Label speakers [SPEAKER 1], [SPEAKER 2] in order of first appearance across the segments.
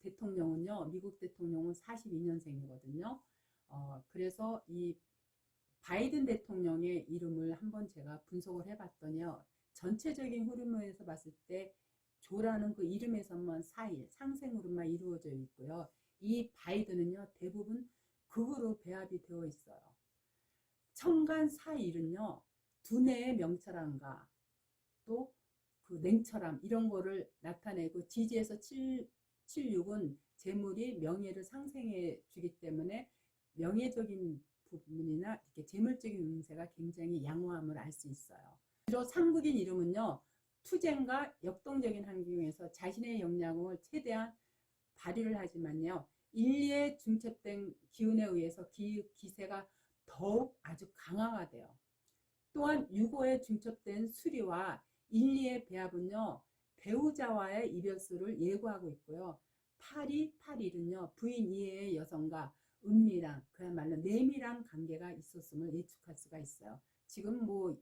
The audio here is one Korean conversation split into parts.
[SPEAKER 1] 대통령은요, 미국 대통령은 42년생이거든요. 그래서 이 바이든 대통령의 이름을 한번 제가 분석을 해봤더니요, 전체적인 흐름에서 봤을 때 조라는 그 이름에서만 4일 상생으로만 이루어져 있고요. 이 바이든은요, 대부분 극으로 배합이 되어 있어요. 천간 4일은요, 두뇌의 명철함과 또 그 냉철함 이런 거를 나타내고, 지지에서 76은 재물이 명예를 상생해 주기 때문에 명예적인 부분이나 이렇게 재물적인 운세가 굉장히 양호함을 알 수 있어요. 주로 삼국인 이름은요, 투쟁과 역동적인 환경에서 자신의 역량을 최대한 발휘를 하지만요, 인리에 중첩된 기운에 의해서 기세가 더욱 아주 강화가 돼요. 또한 유고에 중첩된 수리와 인리의 배합은요, 배우자와의 이별수를 예고하고 있고요. 8일은요, 부인 이외의 여성과 은밀한, 그야말로 내밀한 관계가 있었음을 예측할 수가 있어요. 지금 뭐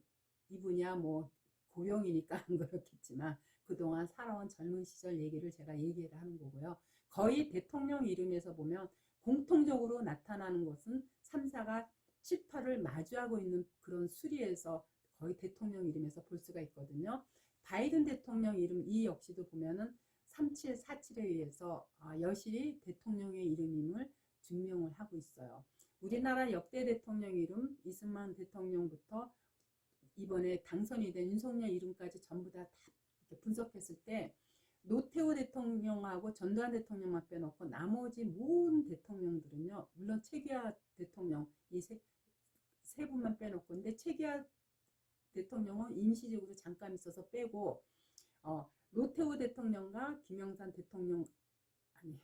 [SPEAKER 1] 이분이야 뭐 고령이니까 안 그렇겠지만 그동안 살아온 젊은 시절 얘기를 제가 얘기를 하는 거고요. 거의 대통령 이름에서 보면 공통적으로 나타나는 것은 3, 4가 7, 8을 마주하고 있는 그런 수리에서 거의 대통령 이름에서 볼 수가 있거든요. 바이든 대통령 이름 이 역시도 보면은 3747에 의해서 여실히 대통령의 이름임을 증명을 하고 있어요. 우리나라 역대 대통령 이름 이승만 대통령부터 이번에 당선이 된 윤석열 이름까지 전부 다 이렇게 분석했을 때 노태우 대통령하고 전두환 대통령만 빼놓고 나머지 모든 대통령들은요, 물론 최규하 대통령 이 세 분만 빼놓고, 근데 최규하 대통령은 임시적으로 잠깐 있어서 빼고, 노태우 대통령과 김영삼 대통령, 아니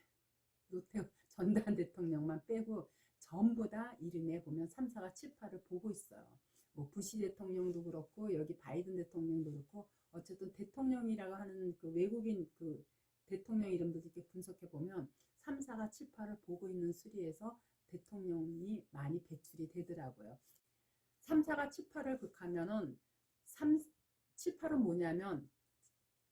[SPEAKER 1] 노태우 전두환 대통령만 빼고 전부 다 이름에 보면 3, 4가 7, 8을 보고 있어요. 뭐 부시 대통령도 그렇고 여기 바이든 대통령도 그렇고, 어쨌든 대통령이라고 하는 그 외국인 그 대통령 이름도 이렇게 분석해 보면 3, 4가 7, 8을 보고 있는 수리에서 대통령이 많이 배출이 되더라고요. 3, 4가 7, 8을 극하면은 7, 8은 뭐냐면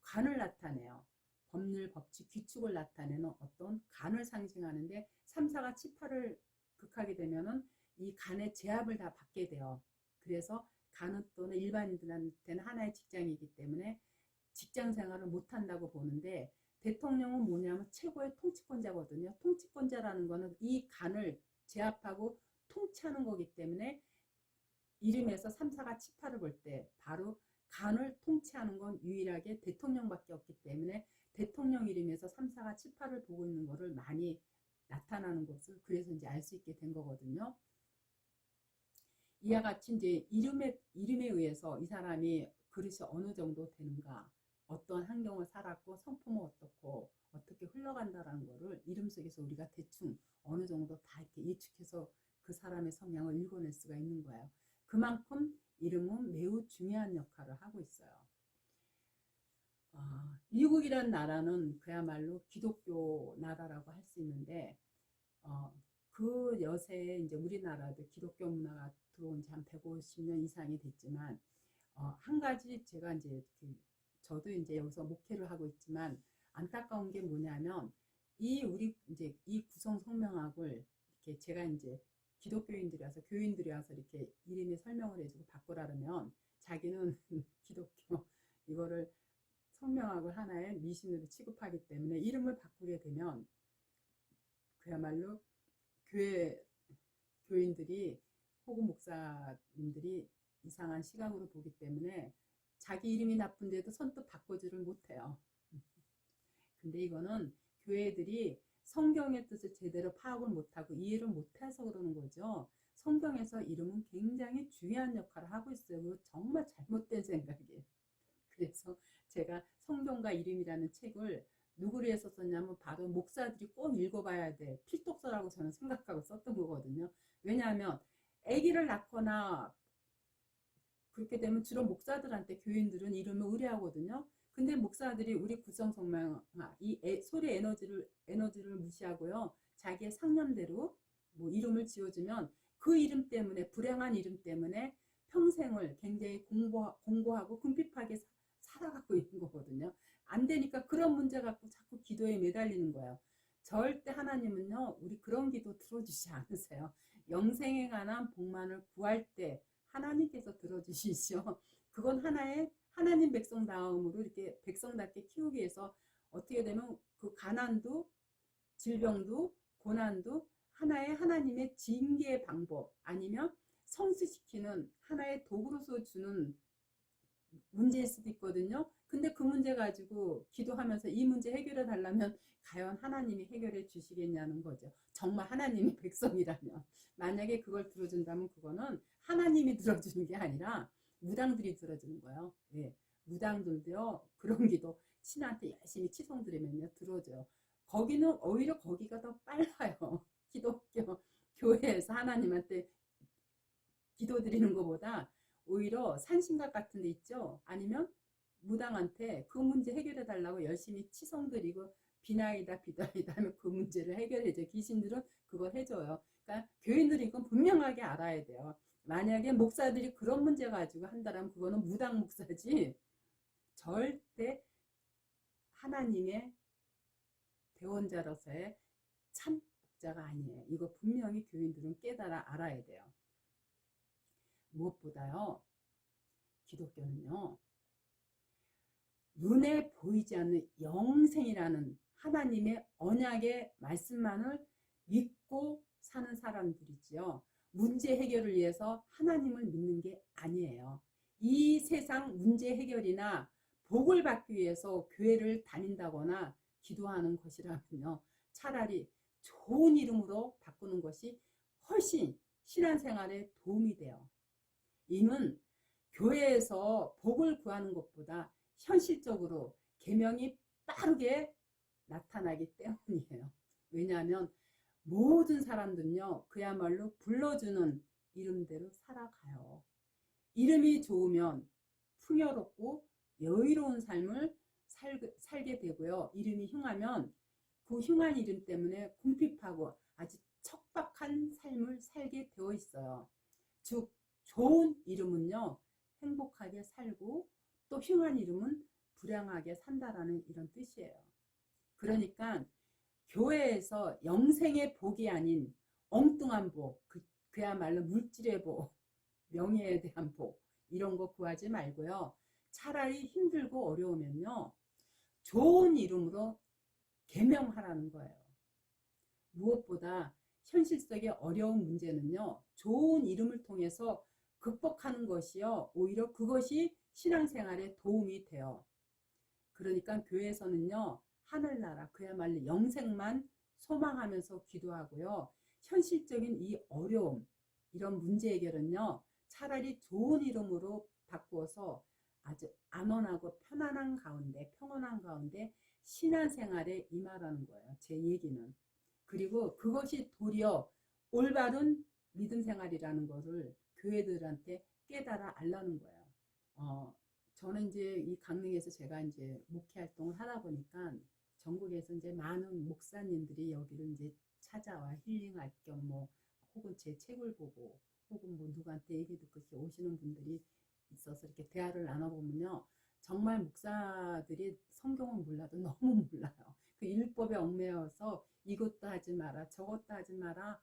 [SPEAKER 1] 관을 나타내요. 법률, 법칙, 규칙을 나타내는 어떤 간을 상징하는데, 3, 4가 7, 8을 극하게 되면은 이 간의 제압을 다 받게 돼요. 그래서 간은 또는 일반인들한테는 하나의 직장이기 때문에 직장 생활을 못한다고 보는데, 대통령은 뭐냐면 최고의 통치권자거든요. 통치권자라는 거는 이 간을 제압하고 통치하는 거기 때문에 이름에서 3, 4가 7, 8을 볼 때 바로 간을 통치하는 건 유일하게 대통령밖에 없기 때문에 대통령 이름에서 3, 4가 7, 8을 보고 있는 거를 많이 나타나는 것을 그래서 이제 알 수 있게 된 거거든요. 이와 같이 이제 이름에 의해서 이 사람이 그릇이 어느 정도 되는가, 어떤 환경을 살았고 성품은 어떻고 어떻게 흘러간다라는 거를 이름 속에서 우리가 대충 어느 정도 다 이렇게 예측해서 그 사람의 성향을 읽어낼 수가 있는 거예요. 그만큼 이름은 매우 중요한 역할을 하고 있어요. 미국이란 나라는 그야말로 기독교 나라라고 할 수 있는데, 그 여세에 이제 우리나라도 기독교 문화가 들어온 지 한 150년 이상이 됐지만, 한 가지 제가 이제 저도 이제 여기서 목회를 하고 있지만 안타까운 게 뭐냐면, 우리 이제 이 구성 성명학을 이렇게 제가 이제 기독교인들이 와서 교인들이 와서 이렇게 이름에 설명을 해주고 바꾸라면 자기는 기독교 이거를 성명학을 하나의 미신으로 취급하기 때문에 이름을 바꾸게 되면 그야말로 교인들이 혹은 목사님들이 이상한 시각으로 보기 때문에 자기 이름이 나쁜데도 선뜻 바꾸지를 못해요. 근데 이거는 교회들이 성경의 뜻을 제대로 파악을 못하고 이해를 못해서 그러는 거죠. 성경에서 이름은 굉장히 중요한 역할을 하고 있어요. 정말 잘못된 생각이에요. 그래서 제가 성경과 이름이라는 책을 누구를 해서 썼냐면 바로 목사들이 꼭 읽어봐야 돼. 필독서라고 저는 생각하고 썼던 거거든요. 왜냐하면 아기를 낳거나 그렇게 되면 주로 목사들한테 교인들은 이름을 의뢰하거든요. 근데 목사들이 우리 구성성명 이 소리 에너지를 무시하고요, 자기의 상념대로 뭐 이름을 지어주면 그 이름 때문에, 불행한 이름 때문에 평생을 굉장히 공고하고 궁핍하게 살아가고 있는 거거든요. 안 되니까 그런 문제 갖고 자꾸 기도에 매달리는 거예요. 절대 하나님은요, 우리 그런 기도 들어주지 않으세요. 영생에 관한 복만을 구할 때 하나님께서 들어주시죠. 그건 하나의 하나님 백성다움으로 이렇게 백성답게 키우기 위해서 어떻게 되면 그 가난도 질병도 고난도 하나의 하나님의 징계의 방법 아니면 성취시키는 하나의 도구로서 주는 문제일 수도 있거든요. 근데 그 문제 가지고 기도하면서 이 문제 해결해 달라면 과연 하나님이 해결해 주시겠냐는 거죠. 정말 하나님이 백성이라면. 만약에 그걸 들어준다면 그거는 하나님이 들어주는 게 아니라 무당들이 들어주는 거예요. 예. 무당들도요, 그런 기도 신한테 열심히 치성 드리면요, 들어줘요. 거기는 오히려 거기가 더 빨라요. 기독교 교회에서 하나님한테 기도 드리는 것보다 오히려 산신각 같은 데 있죠. 아니면 무당한테 그 문제 해결해 달라고 열심히 치성 드리고 비나이다 비다이다 하면 그 문제를 해결해줘. 귀신들은 그걸 해줘요. 그러니까 교인들이 이건 분명하게 알아야 돼요. 만약에 목사들이 그런 문제 가지고 한다면 그거는 무당 목사지 절대 하나님의 대원자로서의 참 목자가 아니에요. 이거 분명히 교인들은 깨달아 알아야 돼요. 무엇보다요, 기독교는요, 눈에 보이지 않는 영생이라는 하나님의 언약의 말씀만을 믿고 사는 사람들이지요. 문제 해결을 위해서 하나님을 믿는 게 아니에요. 이 세상 문제 해결이나 복을 받기 위해서 교회를 다닌다거나 기도하는 것이라면요, 차라리 좋은 이름으로 바꾸는 것이 훨씬 신앙생활에 도움이 돼요. 이는 교회에서 복을 구하는 것보다 현실적으로 계명이 빠르게 나타나기 때문이에요. 왜냐하면 모든 사람들은요, 그야말로 불러주는 이름대로 살아가요. 이름이 좋으면 풍요롭고 여유로운 삶을 살게 되고요. 이름이 흉하면 그 흉한 이름 때문에 궁핍하고 아주 척박한 삶을 살게 되어 있어요. 즉 좋은 이름은요, 행복하게 살고 또 흉한 이름은 불행하게 산다라는 이런 뜻이에요. 그러니까 교회에서 영생의 복이 아닌 엉뚱한 복, 그야말로 물질의 복, 명예에 대한 복 이런 거 구하지 말고요. 차라리 힘들고 어려우면요, 좋은 이름으로 계명하라는 거예요. 무엇보다 현실적인 어려운 문제는요, 좋은 이름을 통해서 극복하는 것이요, 오히려 그것이 신앙생활에 도움이 돼요. 그러니까 교회에서는요, 하늘나라 그야말로 영생만 소망하면서 기도하고요, 현실적인 이 어려움, 이런 문제 해결은요, 차라리 좋은 이름으로 바꾸어서 아주 안온하고 편안한 가운데, 평온한 가운데 신앙생활에 임하라는 거예요. 제 얘기는. 그리고 그것이 도리어 올바른 믿음 생활이라는 것을 교회들한테 깨달아 알라는 거예요. 저는 이제 이 강릉에서 제가 이제 목회 활동을 하다 보니까 전국에서 이제 많은 목사님들이 여기를 이제 찾아와 힐링할 겸 뭐 혹은 제 책을 보고 혹은 뭐 누구한테 얘기 듣고 이렇게 오시는 분들이 있어서 이렇게 대화를 나눠보면요, 정말 목사들이 성경은 몰라도 너무 몰라요. 그 율법에 얽매여서 이것도 하지 마라 저것도 하지 마라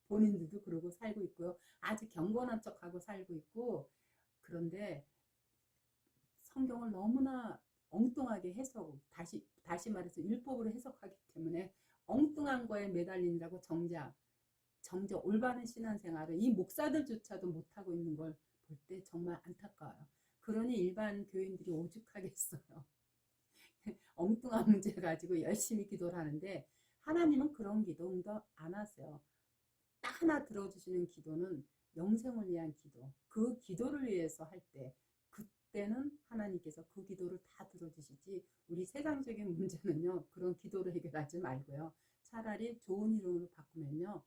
[SPEAKER 1] 본인들도 그러고 살고 있고요. 아주 경건한 척하고 살고 있고, 그런데 성경을 너무나 엉뚱하게 해석, 다시 말해서 율법으로 해석하기 때문에 엉뚱한 거에 매달리느라고 정작 올바른 신앙생활을 이 목사들조차도 못하고 있는 걸 볼 때 정말 안타까워요. 그러니 일반 교인들이 오죽하겠어요. 엉뚱한 문제 가지고 열심히 기도를 하는데 하나님은 그런 기도 응답 안 하세요. 딱 하나 들어주시는 기도는 영생을 위한 기도, 그 기도를 위해서 할 때 그때는 하나님께서 그 기도를 다 들어주시지, 우리 세상적인 문제는요, 그런 기도를 해결하지 말고요, 차라리 좋은 이름으로 바꾸면요,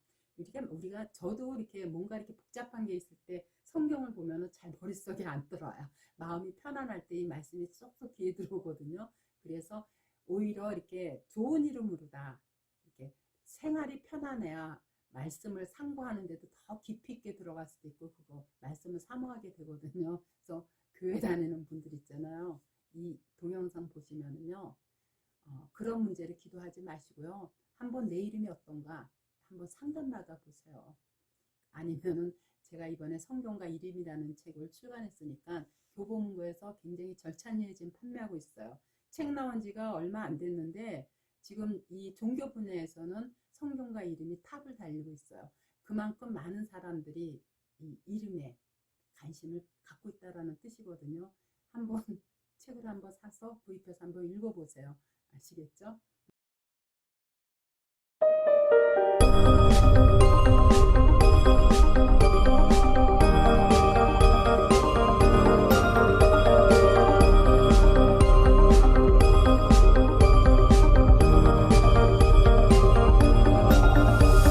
[SPEAKER 1] 우리가 저도 이렇게 뭔가 이렇게 복잡한 게 있을 때 성경을 보면은 잘 머릿속에 안 들어와요. 마음이 편안할 때 이 말씀이 쏙쏙 귀에 들어오거든요. 그래서 오히려 이렇게 좋은 이름으로다 이렇게 생활이 편안해야 말씀을 상고하는데도 더 깊이 있게 들어갈 수도 있고, 그거 말씀을 사모하게 되거든요. 그래서 교회 다니는 분들 있잖아요. 이 동영상 보시면은요, 그런 문제를 기도하지 마시고요, 한번 내 이름이 어떤가 한번 상담받아 보세요. 아니면은 제가 이번에 성경과 이름이라는 책을 출간했으니까 교보문고에서 굉장히 절찬리에 지금 판매하고 있어요. 책 나온 지가 얼마 안 됐는데 지금 이 종교 분야에서는 성경과 이름이 탑을 달리고 있어요. 그만큼 많은 사람들이 이 이름에 관심을 갖고 있다라는 뜻이거든요. 한번 책을 한번 사서 구입해서 한번 읽어보세요. 아시겠죠?